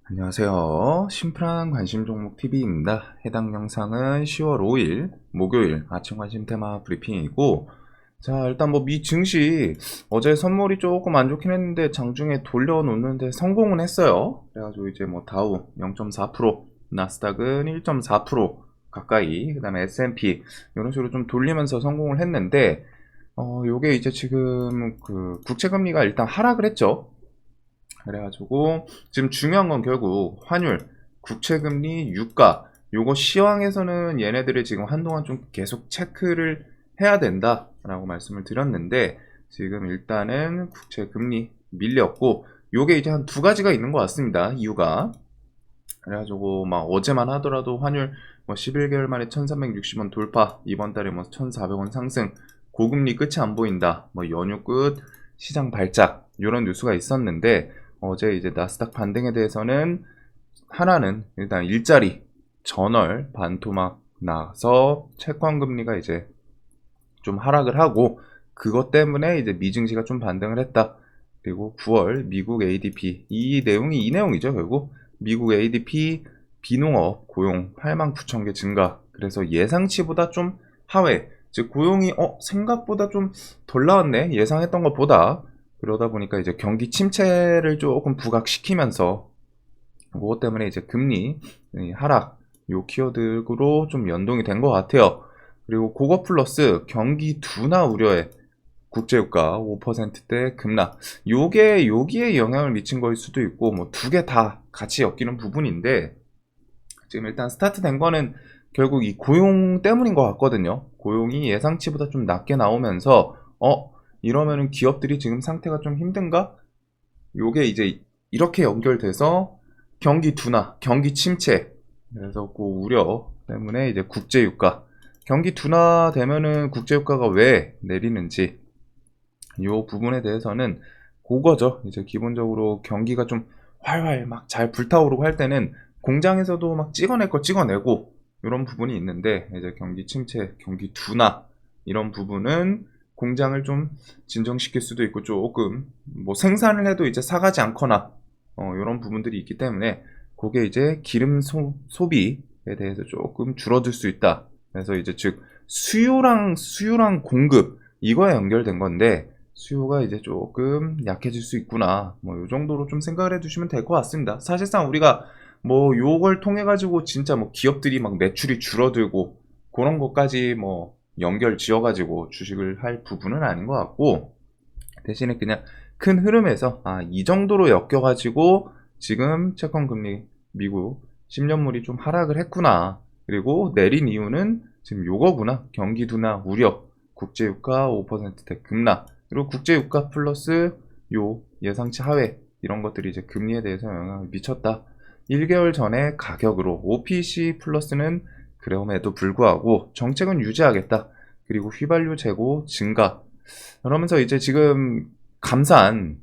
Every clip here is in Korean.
안녕하세요. 심플한 관심 종목 TV입니다. 해당 영상은 10월 5일 목요일 아침 관심 테마 브리핑이고, 자, 일단 뭐 미 증시 어제 선물이 조금 안 좋긴 했는데 장중에 돌려놓는데 성공은 했어요. 그래가지고 이제 뭐 다우 0.4%, 나스닥은 1.4% 가까이, 그다음에 S&P 이런 식으로 좀 돌리면서 성공을 했는데, 요게 이제 지금 그 국채금리가 일단 하락을 했죠. 그래가지고 지금 중요한 건 결국 환율, 국채금리, 유가, 요거 시황에서는 얘네들을 지금 한동안 좀 계속 체크를 해야 된다라고 말씀을 드렸는데, 지금 일단은 국채금리 밀렸고, 요게 이제 한 두 가지가 있는 것 같습니다. 이유가. 그래가지고 막 어제만 하더라도 환율 뭐 11개월 만에 1360원 돌파, 이번 달에 뭐 1400원 상승, 고금리 끝이 안 보인다, 뭐 연휴 끝 시장 발작, 이런 뉴스가 있었는데, 어제 이제 나스닥 반등에 대해서는 하나는 일단 일자리 전월 반토막 나서 채권 금리가 이제 좀 하락을 하고, 그것 때문에 이제 미증시가 좀 반등을 했다. 그리고 9월 미국 ADP, 이 내용이 이 내용이죠. 결국 미국 ADP 비농업 고용 8만 9천 개 증가. 그래서 예상치보다 좀 하회, 즉 고용이 생각보다 좀 덜 나왔네, 예상했던 것보다. 그러다 보니까 이제 경기 침체를 조금 부각시키면서, 그것 때문에 이제 금리 하락, 요 키워드로 좀 연동이 된 것 같아요. 그리고 그거 플러스 경기 둔화 우려에 국제유가 5%대 급락, 요게 여기에 영향을 미친 거일 수도 있고, 뭐 두 개 다 같이 엮이는 부분인데, 지금 일단 스타트 된 거는 결국 이 고용 때문인 것 같거든요. 고용이 예상치보다 좀 낮게 나오면서 이러면은 기업들이 지금 상태가 좀 힘든가? 요게 이제 이렇게 연결돼서 경기 둔화, 경기 침체, 그래서 그 우려 때문에 이제 국제유가, 경기 둔화되면은 국제유가가 왜 내리는지, 요 부분에 대해서는 그거죠. 이제 기본적으로 경기가 좀 활활 막 잘 불타오르고 할 때는 공장에서도 막 찍어낼 거 찍어내고 이런 부분이 있는데, 이제 경기 침체, 경기 둔화, 이런 부분은 공장을 좀 진정시킬 수도 있고, 조금 뭐 생산을 해도 이제 사가지 않거나 이런 부분들이 있기 때문에, 그게 이제 기름 소비에 대해서 조금 줄어들 수 있다. 그래서 이제 즉 수요랑 공급, 이거에 연결된 건데, 수요가 이제 조금 약해질 수 있구나, 뭐 요 정도로 좀 생각을 해두시면 될 것 같습니다. 사실상 우리가 뭐 요걸 통해 가지고 진짜 뭐 기업들이 막 매출이 줄어들고 그런 것까지 뭐 연결 지어 가지고 주식을 할 부분은 아닌 것 같고, 대신에 그냥 큰 흐름에서 이 정도로 엮여 가지고 지금 채권 금리, 미국 10년물이 좀 하락을 했구나, 그리고 내린 이유는 지금 요거구나, 경기 둔화 우려, 국제유가 5%대 급락, 그리고 국제유가 플러스 요 예상치 하회, 이런 것들이 이제 금리에 대해서 영향을 미쳤다. 1개월 전에 가격으로 OPC 플러스는 그럼에도 불구하고 정책은 유지하겠다. 그리고 휘발유 재고 증가. 그러면서 이제 지금 감산,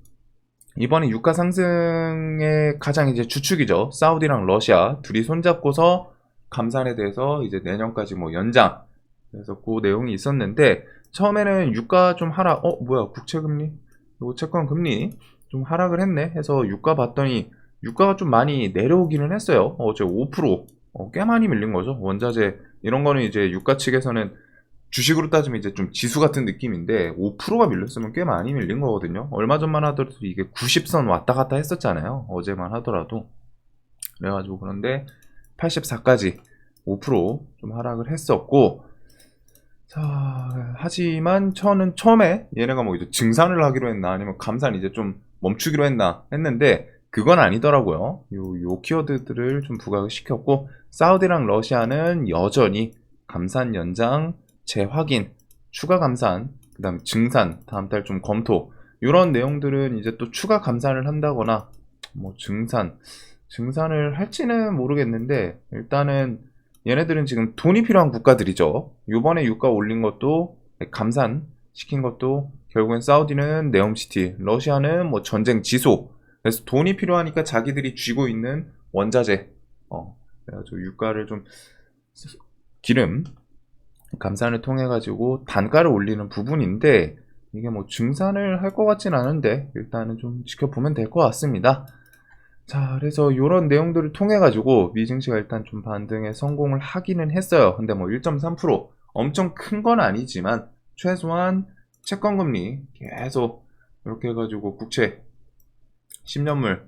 이번에 유가 상승의 가장 이제 주축이죠. 사우디랑 러시아 둘이 손잡고서 감산에 대해서 이제 내년까지 뭐 연장. 그래서 그 내용이 있었는데, 처음에는 유가 좀 하락, 뭐야, 국채금리, 그리고 채권 금리 좀 하락을 했네 해서 유가 봤더니 유가가 좀 많이 내려오기는 했어요. 어제 5%, 꽤 많이 밀린 거죠. 원자재 이런 거는 이제 유가 측에서는 주식으로 따지면 이제 좀 지수 같은 느낌인데, 5%가 밀렸으면 꽤 많이 밀린 거거든요. 얼마 전만 하더라도 이게 90선 왔다 갔다 했었잖아요. 어제만 하더라도. 그래가지고 그런데 84까지 5%좀 하락을 했었고, 자, 하지만 저는 처음에 얘네가 뭐 이제 증산을 하기로 했나 아니면 감산 이제 좀 멈추기로 했나 했는데, 그건 아니더라고요. 요 키워드들을 좀 부각을 시켰고, 사우디랑 러시아는 여전히 감산 연장, 재확인, 추가 감산, 그 다음에 증산, 다음 달 좀 검토, 이런 내용들은 이제 또 추가 감산을 한다거나 뭐 증산을 할지는 모르겠는데, 일단은 얘네들은 지금 돈이 필요한 국가들이죠. 요번에 유가 올린 것도, 감산 시킨 것도 결국엔 사우디는 네옴시티, 러시아는 뭐 전쟁 지속. 그래서 돈이 필요하니까 자기들이 쥐고 있는 원자재, 그래가지고 유가를 좀, 기름 감산을 통해 가지고 단가를 올리는 부분인데, 이게 뭐 증산을 할 것 같진 않은데 일단은 좀 지켜보면 될 것 같습니다. 자, 그래서 요런 내용들을 통해 가지고 미증시가 일단 좀 반등에 성공을 하기는 했어요. 근데 뭐 1.3% 엄청 큰 건 아니지만 최소한 채권 금리 계속 이렇게 해 가지고 국채 10년물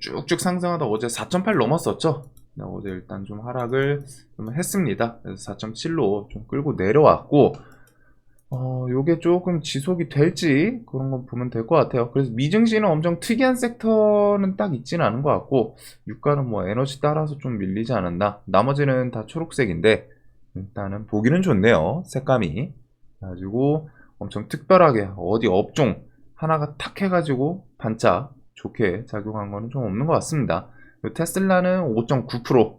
쭉쭉 상승하다 어제 4.8 넘었었죠. 네, 어제 일단 좀 하락을 좀 했습니다. 그래서 4.7로 좀 끌고 내려왔고, 요게 조금 지속이 될지 그런 거 보면 될 것 같아요. 그래서 미증시는 엄청 특이한 섹터는 딱 있지는 않은 것 같고, 유가는 뭐 에너지 따라서 좀 밀리지 않았나. 나머지는 다 초록색인데 일단은 보기는 좋네요. 색감이. 그래가지고 엄청 특별하게 어디 업종 하나가 탁 해가지고 반짝 좋게 작용한 거는 좀 없는 것 같습니다. 테슬라는 5.9%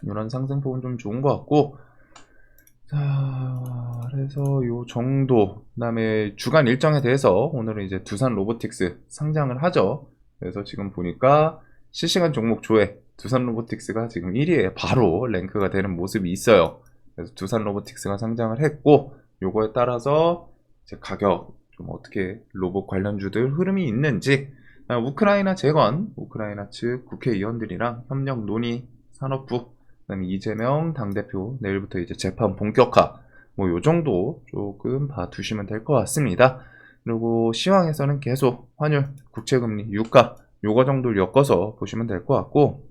이런 상승폭은 좀 좋은 것 같고, 자, 그래서 요 정도. 그다음에 주간 일정에 대해서 오늘은 이제 두산 로보틱스 상장을 하죠. 그래서 지금 보니까 실시간 종목 조회 두산 로보틱스가 지금 1위에 바로 랭크가 되는 모습이 있어요. 그래서 두산 로보틱스가 상장을 했고, 요거에 따라서 이제 가격 좀 어떻게 로봇 관련주들 흐름이 있는지, 우크라이나 재건, 우크라이나 측 국회의원들이랑 협력 논의 산업부, 그다음에 이재명 당대표 내일부터 이제 재판 본격화, 뭐 요 정도 조금 봐두시면 될 것 같습니다. 그리고 시황에서는 계속 환율, 국채금리, 유가 요거 정도를 엮어서 보시면 될 것 같고,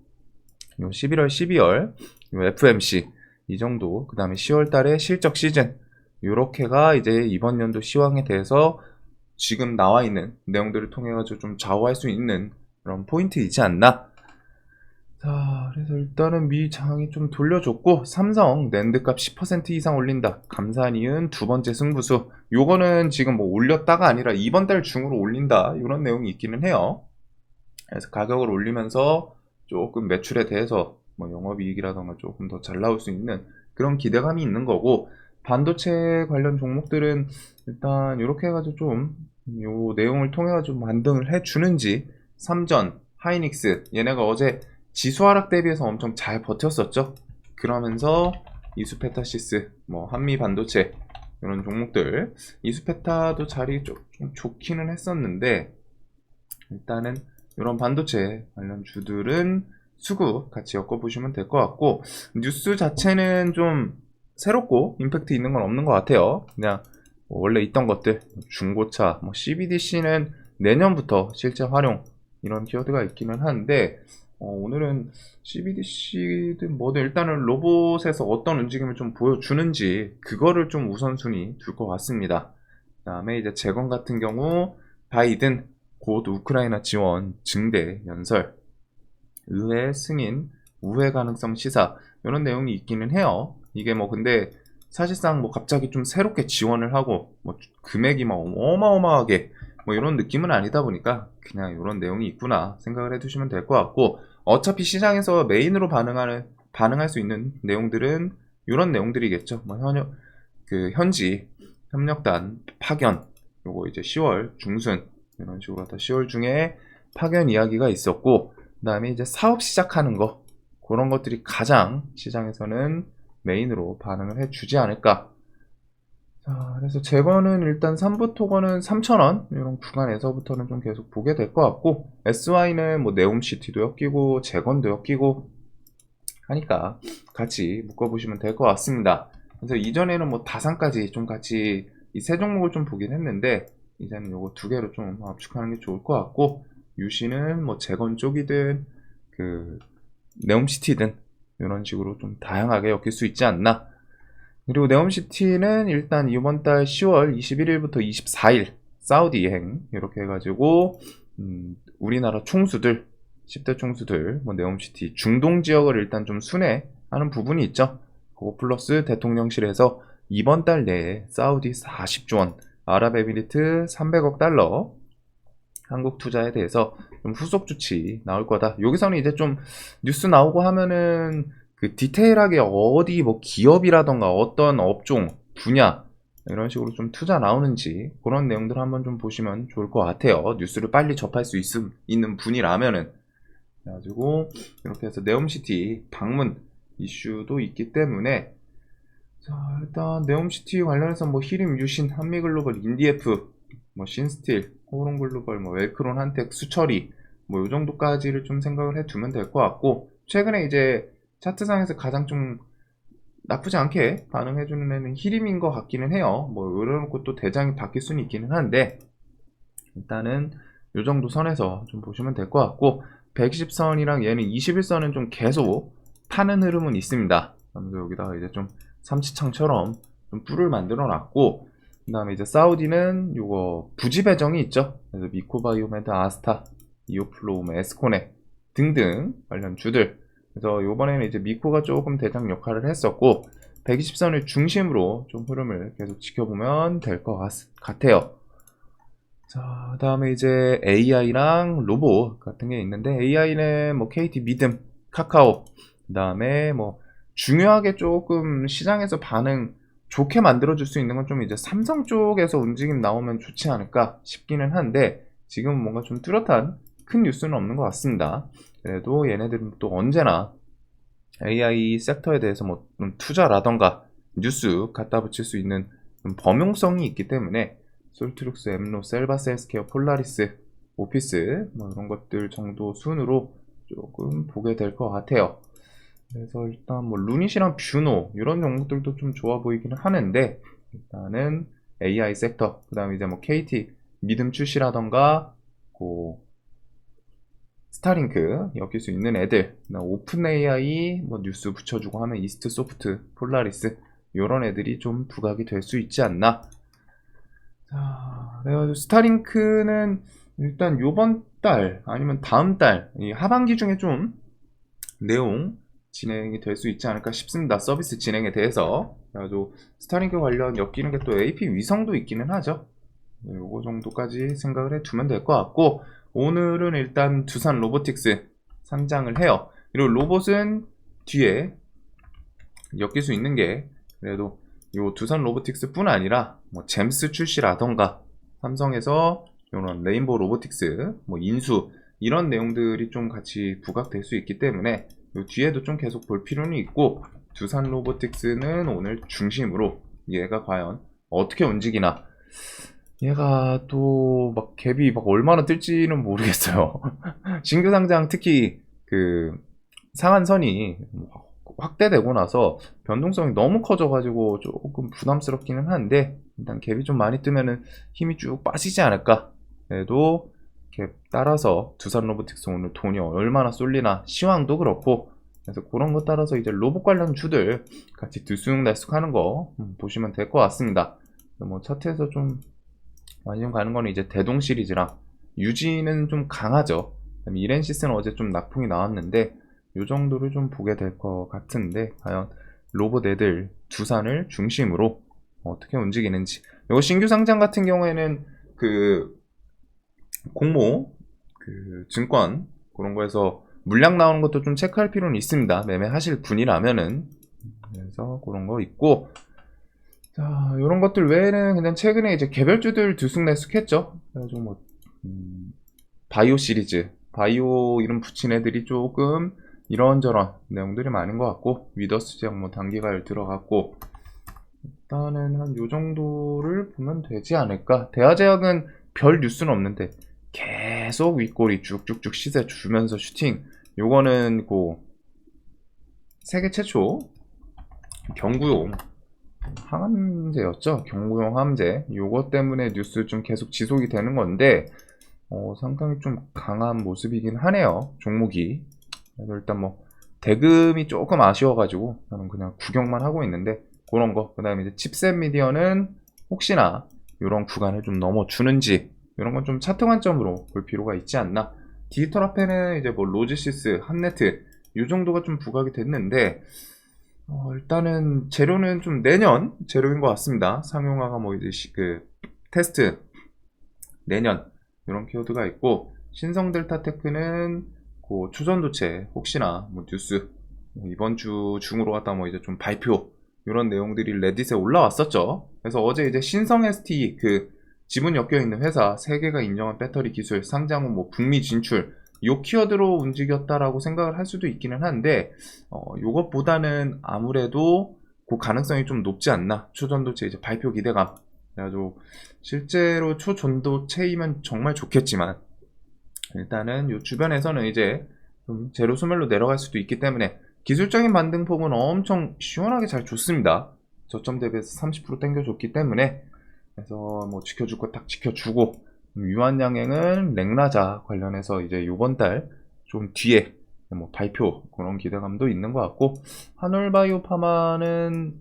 요 11월, 12월 요 FMC 이 정도, 그 다음에 10월 달에 실적 시즌 요렇게가 이제 이번 연도 시황에 대해서 지금 나와 있는 내용들을 통해 가지고 좀 좌우할 수 있는 그런 포인트이지 않나. 자, 그래서 일단은 미 장이 좀 돌려줬고, 삼성 낸드값 10% 이상 올린다. 감사한 이은 두 번째 승부수. 요거는 지금 뭐 올렸다가 아니라 이번 달 중으로 올린다. 이런 내용이 있기는 해요. 그래서 가격을 올리면서 조금 매출에 대해서 뭐 영업이익이라던가 조금 더 잘 나올 수 있는 그런 기대감이 있는 거고, 반도체 관련 종목들은 일단 이렇게 해가지고 좀 요 내용을 통해 가지고 반등을 해주는지, 삼전, 하이닉스 얘네가 어제 지수 하락 대비해서 엄청 잘 버텼었죠. 그러면서 이수페타시스, 뭐 한미 반도체 이런 종목들, 이수페타도 자리 좀 좋기는 했었는데 일단은 이런 반도체 관련 주들은 수급 같이 엮어보시면 될 것 같고, 뉴스 자체는 좀 새롭고 임팩트 있는 건 없는 것 같아요. 그냥 뭐 원래 있던 것들, 중고차, 뭐 CBDC는 내년부터 실제 활용 이런 키워드가 있기는 한데, 오늘은 CBDC든 뭐든 일단은 로봇에서 어떤 움직임을 좀 보여주는지 그거를 좀 우선순위 둘 것 같습니다. 그 다음에 이제 재건 같은 경우 바이든 곧 우크라이나 지원 증대 연설, 의회 승인, 우회 가능성 시사 이런 내용이 있기는 해요. 이게 뭐 근데 사실상 뭐 갑자기 좀 새롭게 지원을 하고 뭐 금액이 막 어마어마하게 뭐 이런 느낌은 아니다 보니까 그냥 이런 내용이 있구나 생각을 해두시면 될 것 같고, 어차피 시장에서 메인으로 반응할 수 있는 내용들은 이런 내용들이겠죠. 뭐 현지 협력단 파견, 요거 이제 10월 중순 이런 식으로 다 10월 중에 파견 이야기가 있었고, 그 다음에 이제 사업 시작하는 거, 그런 것들이 가장 시장에서는 메인으로 반응을 해주지 않을까. 자, 그래서 재건은 일단 3부 토건은 3,000원 이런 구간에서부터는 좀 계속 보게 될 것 같고, SY는 뭐 네옴시티도 엮이고 재건도 엮이고 하니까 같이 묶어보시면 될 것 같습니다. 그래서 이전에는 뭐 다산까지 좀 같이 이 세 종목을 좀 보긴 했는데, 이제는 요거 두 개로 좀 압축하는 게 좋을 것 같고, 유시는 뭐 재건 쪽이든 그 네옴시티든 이런 식으로 좀 다양하게 엮일 수 있지 않나. 그리고 네옴시티는 일단 이번 달 10월 21일부터 24일 사우디 여행 이렇게 해가지고 우리나라 총수들 10대 총수들 뭐 네옴시티 중동 지역을 일단 좀 순회하는 부분이 있죠. 그거 플러스 대통령실에서 이번 달 내에 사우디 40조 원, 아랍에미리트 300억 달러 한국 투자에 대해서 좀 후속 조치 나올 거다. 여기서는 이제 좀 뉴스 나오고 하면은 그 디테일하게 어디 뭐 기업이라던가 어떤 업종, 분야 이런 식으로 좀 투자 나오는지 그런 내용들 한번 좀 보시면 좋을 것 같아요. 뉴스를 빨리 접할 수 있는 분이라면은. 그래가지고 이렇게 해서 네옴시티 방문 이슈도 있기 때문에, 자, 일단 네옴시티 관련해서 뭐 히림, 유신, 한미글로벌, 인디에프, 뭐 신스틸, 호롱글로벌, 뭐 웰크론, 한텍, 수처리 뭐 요 정도까지를 좀 생각을 해두면 될 것 같고, 최근에 이제 차트상에서 가장 좀 나쁘지 않게 반응해주는 애는 히림인 것 같기는 해요. 뭐 이런 것도 대장이 바뀔 수는 있기는 한데, 일단은 요 정도 선에서 좀 보시면 될 것 같고, 120선이랑 얘는 21선은 좀 계속 타는 흐름은 있습니다. 그래서 여기다가 이제 좀 삼치창처럼 좀 뿔을 만들어 놨고, 그 다음에 이제 사우디는 요거 부지 배정이 있죠. 그래서 미코바이오메드, 아스타, 이오플로우, 에스코네 등등 관련 주들. 그래서 요번에는 이제 미코가 조금 대장 역할을 했었고, 120선을 중심으로 좀 흐름을 계속 지켜보면 될 것 같아요. 자, 다음에 이제 AI랑 로봇 같은 게 있는데, AI는 뭐 KT 믿음, 카카오, 그 다음에 뭐 중요하게 조금 시장에서 반응 좋게 만들어줄 수 있는 건 좀 이제 삼성 쪽에서 움직임 나오면 좋지 않을까 싶기는 한데, 지금 뭔가 좀 뚜렷한 큰 뉴스는 없는 것 같습니다. 그래도 얘네들은 또 언제나 AI 섹터에 대해서 뭐 투자라던가 뉴스 갖다 붙일 수 있는 범용성이 있기 때문에, 솔트룩스, 엠로, 셀바스 헬스케어, 폴라리스, 오피스 뭐 이런 것들 정도 순으로 조금 보게 될 것 같아요. 그래서 일단 뭐 루닛이랑 뷰노 이런 종목들도 좀 좋아 보이기는 하는데, 일단은 AI 섹터, 그 다음에 이제 뭐 KT 믿음 출시라던가 그 스타링크 엮일 수 있는 애들, 오픈 AI 뭐 뉴스 붙여주고 하면 이스트 소프트, 폴라리스 이런 애들이 좀 부각이 될 수 있지 않나. 자, 그래가지고 스타링크는 일단 요번 달 아니면 다음 달 이 하반기 중에 좀 내용 진행이 될 수 있지 않을까 싶습니다. 서비스 진행에 대해서. 그래가지고 스타링크 관련 엮이는 게 또 AP 위성도 있기는 하죠. 네, 요거 정도까지 생각을 해두면 될 것 같고, 오늘은 일단 두산 로보틱스 상장을 해요. 그리고 로봇은 뒤에 엮일 수 있는 게, 그래도 요 두산 로보틱스 뿐 아니라 뭐 잼스 출시라던가 삼성에서 이런 레인보우 로보틱스 뭐 인수 이런 내용들이 좀 같이 부각될 수 있기 때문에 요 뒤에도 좀 계속 볼 필요는 있고, 두산 로보틱스는 오늘 중심으로 얘가 과연 어떻게 움직이나. 얘가 또 막 갭이 막 얼마나 뜰지는 모르겠어요. 신규 상장 특히 그 상한선이 확대되고 나서 변동성이 너무 커져가지고 조금 부담스럽기는 한데, 일단 갭이 좀 많이 뜨면은 힘이 쭉 빠지지 않을까. 그래도 갭 따라서 두산 로보틱스 오늘 돈이 얼마나 쏠리나, 시황도 그렇고, 그래서 그런 거 따라서 이제 로봇 관련 주들 같이 들쑥날쑥 하는 거 보시면 될 것 같습니다. 뭐 차트에서 좀 관심 가는 거는 이제 대동 시리즈랑 유지는 좀 강하죠. 이렌시스는 어제 좀 낙폭이 나왔는데 요 정도를 좀 보게 될 것 같은데, 과연 로봇 애들 두산을 중심으로 어떻게 움직이는지. 요거 신규 상장 같은 경우에는 그 공모 그 증권 그런 거에서 물량 나오는 것도 좀 체크할 필요는 있습니다. 매매하실 분이라면은. 그래서 그런 거 있고, 자, 이런 것들 외에는 그냥 최근에 이제 개별주들 들쑥날쑥했죠. 그래가지고 뭐 바이오 시리즈, 바이오 이름 붙인 애들이 조금 이런저런 내용들이 많은 것 같고, 위더스 제약 뭐 단기가열 들어갔고, 일단은 한 요 정도를 보면 되지 않을까. 대하제약은 별 뉴스는 없는데 계속 윗꼬리 쭉쭉쭉 시세 주면서 슈팅. 요거는 그 세계 최초 경구용 항암제였죠. 경구용 항암제. 요거 때문에 뉴스 좀 계속 지속이 되는 건데, 상당히 좀 강한 모습이긴 하네요. 종목이. 그래서 일단 뭐 대금이 조금 아쉬워가지고 저는 그냥 구경만 하고 있는데, 그런 거. 그 다음에 이제 칩셋 미디어는 혹시나 이런 구간을 좀 넘어주는지, 이런 건 좀 차트 관점으로 볼 필요가 있지 않나. 디지털 화폐는 이제 뭐 로지시스, 한네트 이 정도가 좀 부각이 됐는데, 일단은 재료는 좀 내년 재료인 것 같습니다. 상용화가 뭐 이제 그 테스트 내년 이런 키워드가 있고, 신성 델타테크는 그 추전도체 혹시나 뭐 뉴스 이번 주 중으로 갔다 뭐 이제 좀 발표 이런 내용들이 레딧에 올라왔었죠. 그래서 어제 이제 신성 ST 그 지분 엮여 있는 회사 3개가 인정한 배터리 기술 상장 후 뭐 북미 진출 요 키워드로 움직였다라고 생각을 할 수도 있기는 한데, 요것보다는 아무래도 그 가능성이 좀 높지 않나. 초전도체 이제 발표 기대감. 그래가지고 실제로 초전도체이면 정말 좋겠지만 일단은 요 주변에서는 이제 좀 제로 소멸로 내려갈 수도 있기 때문에 기술적인 반등폭은 엄청 시원하게 잘 줬습니다. 저점 대비해서 30% 당겨줬기 때문에, 그래서 뭐 지켜줄 거 딱 지켜주고, 유한양행은 랭라자 관련해서 이제 요번 달 좀 뒤에 뭐 발표 그런 기대감도 있는 것 같고, 한올바이오 파마는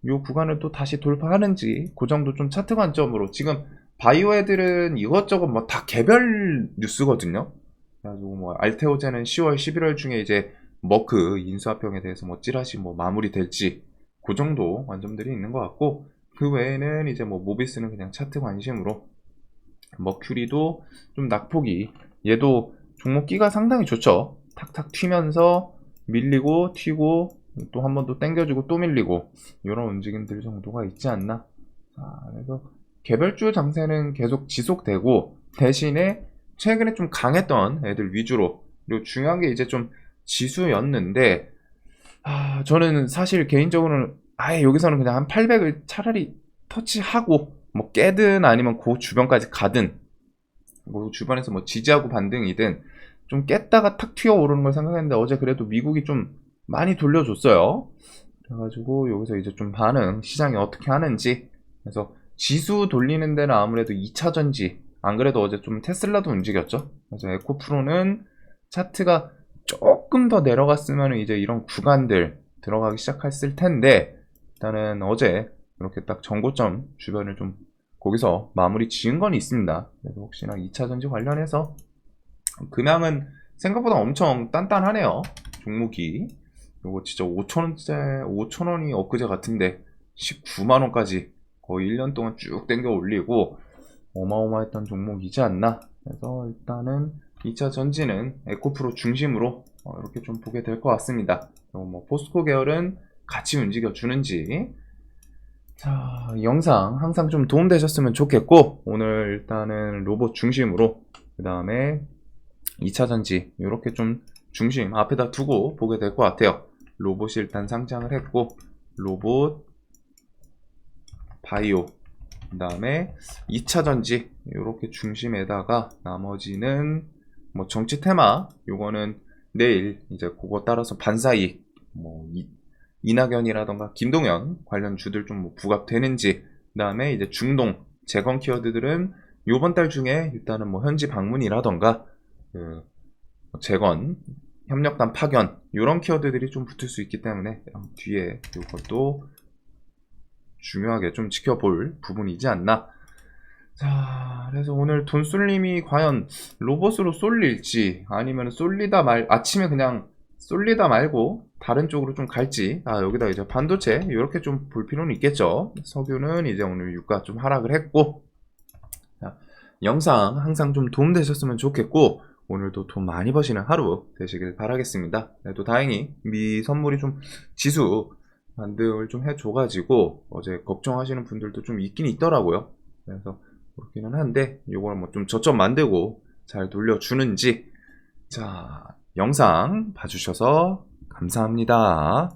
요 구간을 또 다시 돌파하는지 그 정도 좀 차트 관점으로, 지금 바이오 애들은 이것저것 뭐 다 개별 뉴스거든요. 그래가지고 뭐 알테오제는 10월 11월 중에 이제 머크 인수합병에 대해서 뭐 찌라시 뭐 마무리 될지 그 정도 관점들이 있는 것 같고, 그 외에는 이제 뭐 모비스는 그냥 차트 관심으로, 머큐리도 좀 낙폭이, 얘도 종목기가 상당히 좋죠. 탁탁 튀면서 밀리고 튀고 또 한 번 더 당겨주고 또 밀리고 이런 움직임들 정도가 있지 않나. 자, 그래서 개별주 장세는 계속 지속되고, 대신에 최근에 좀 강했던 애들 위주로, 그리고 중요한 게 이제 좀 지수였는데, 저는 사실 개인적으로는 아예 여기서는 그냥 한 800을 차라리 터치하고 뭐 깨든 아니면 그 주변까지 가든, 뭐 주변에서 뭐 지지하고 반등이든 좀 깼다가 탁 튀어오르는 걸 생각했는데, 어제 그래도 미국이 좀 많이 돌려줬어요. 그래가지고 여기서 이제 좀 반응 시장이 어떻게 하는지, 그래서 지수 돌리는 데는 아무래도 2차전지, 안 그래도 어제 좀 테슬라도 움직였죠. 그래서 에코프로는 차트가 조금 더 내려갔으면 이제 이런 구간들 들어가기 시작했을 텐데, 일단은 어제 이렇게 딱 정고점 주변을 좀 거기서 마무리 지은 건 있습니다. 그래서 혹시나 2차전지 관련해서 금양은 생각보다 엄청 단단하네요. 종목이. 요거 진짜 5천원이 엊그제 같은데 19만원까지 거의 1년 동안 쭉 당겨 올리고 어마어마했던 종목이지 않나. 그래서 일단은 2차 전지는 에코프로 중심으로 이렇게 좀 보게 될 것 같습니다. 뭐 포스코 계열은 같이 움직여 주는지. 자, 영상 항상 좀 도움되셨으면 좋겠고, 오늘 일단은 로봇 중심으로, 그 다음에 2차 전지 이렇게 좀 중심 앞에다 두고 보게 될 것 같아요. 로봇이 일단 상장을 했고, 로봇, 바이오, 그 다음에 2차 전지 이렇게 중심에다가 나머지는 뭐 정치 테마, 요거는 내일 이제 그거 따라서 반사이익, 뭐 이낙연이라던가 김동연 관련 주들 좀 뭐 부각되는지, 그 다음에 이제 중동 재건 키워드들은 요번 달 중에 일단은 뭐 현지 방문이라던가 그 재건 협력단 파견 이런 키워드들이 좀 붙을 수 있기 때문에 뒤에 이것도 중요하게 좀 지켜볼 부분이지 않나. 자, 그래서 오늘 돈쏠림이 과연 로봇으로 쏠릴지, 아니면 아침에 그냥 쏠리다 말고 다른 쪽으로 좀 갈지. 여기다 이제 반도체 이렇게 좀 볼 필요는 있겠죠. 석유는 이제 오늘 유가 좀 하락을 했고. 자, 영상 항상 좀 도움되셨으면 좋겠고, 오늘도 돈 많이 버시는 하루 되시길 바라겠습니다. 또 다행히 미 선물이 좀 지수 반등을 좀 해줘가지고 어제 걱정하시는 분들도 좀 있긴 있더라고요. 그래서 그렇기는 한데, 이걸 뭐 좀 저점 만들고 잘 돌려주는지. 자, 영상 봐주셔서 감사합니다.